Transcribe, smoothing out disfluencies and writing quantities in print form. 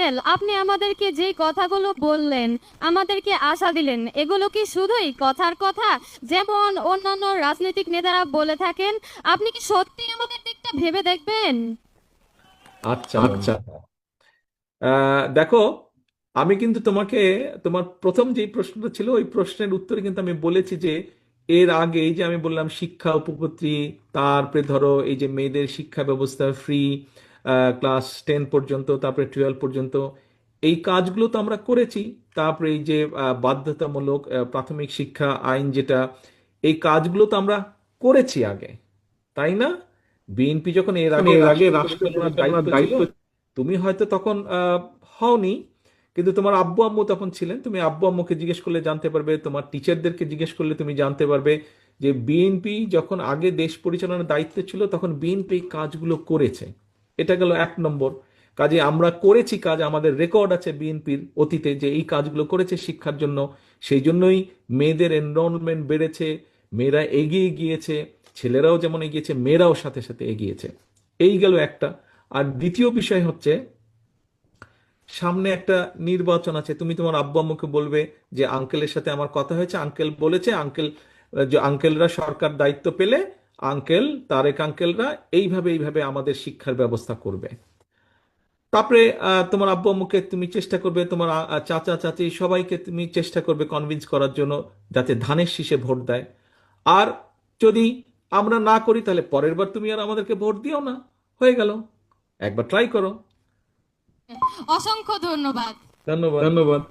Uncle, আপনি আমাদেরকে যেই কথাগুলো বললেন, আমাদেরকে আশা দিলেন, এগুলো কি শুধুই কথার কথা যেমন অন্যান্য রাজনৈতিক নেতারা বলে থাকেন? আপনি কি সত্যি আমাদের দিকটা ভেবে দেখবেন? আচ্ছা বন্ধু, দেখো, আমি কিন্তু তোমাকে তোমার প্রথম যে প্রশ্নটা ছিল ওই প্রশ্নের উত্তরে কিন্তু আমি বলেছি যে এর আগে এই যে আমি বললাম শিক্ষা উপকর্ত্রী, তারপরে ধরো এই যে মেয়েদের শিক্ষা ব্যবস্থা ফ্রি ক্লাস 10 পর্যন্ত, তারপরে 12 পর্যন্ত, এই কাজগুলো তো আমরা করেছি। তারপরে এই যে বাধ্যতামূলক প্রাথমিক শিক্ষা আইন যেটা, এই কাজগুলো তো আমরা করেছি আগে, তাই না? বিএনপি যখন এর আগে এর আগে রাষ্ট্র রাষ্ট্র পরিচালনার দায়িত্ব পরিচালনার ছিল, দায়িত্ব। তুমি হয়তো তখন হওনি, কিন্তু তোমার আব্বু আম্মু তখন ছিলেন। তুমি আব্বু আম্মুকে জিজ্ঞেস করলে জানতে পারবে, তোমার টিচারদেরকে জিজ্ঞেস করলে তুমি জানতে পারবে যে বিএনপি যখন আগে দেশ পরিচালনার দায়িত্ব ছিল তখন বিএনপি কাজগুলো করেছে। এটা গেল 1 নম্বর। কাজে আমরা করেছি কাজ, আমাদের রেকর্ড আছে বিএনপির অতীতে যে এই কাজগুলো করেছে শিক্ষার জন্য। সেই জন্যই মেয়েদের এনরোলমেন্ট বেড়েছে, মেয়েরা এগিয়ে গিয়েছে, ছেলেরাও যেমন এগিয়েছে মেয়েরাও সাথে সাথে এগিয়েছে। এই গেল একটা। আর দ্বিতীয় বিষয় হচ্ছে, সামনে একটা নির্বাচন আছে, তুমি তোমার আব্বু আম্মুকে বলবে যে আঙ্কেলের সাথে আমার কথা হয়েছে, আঙ্কেল বলেছে, আঙ্কেল যে আঙ্কেলরা সরকার দায়িত্ব পেলে আঙ্কেল তারেক আঙ্কেলরা এইভাবে এইভাবে আমাদের শিক্ষার ব্যবস্থা করবে। তারপরে তোমার আব্বু আম্মুকে তুমি চেষ্টা করবে, তোমার চাচা চাচি সবাইকে তুমি চেষ্টা করবে কনভিন্স করার জন্য যাতে ধানের শীষে ভোট দেয়। আর যদি আমরা না করি তাহলে পরের বার তুমি আর আমাদেরকে ভোট দিও না, হয়ে গেল। একবার ট্রাই করো। অসংখ্য ধন্যবাদ। ধন্যবাদ। ধন্যবাদ।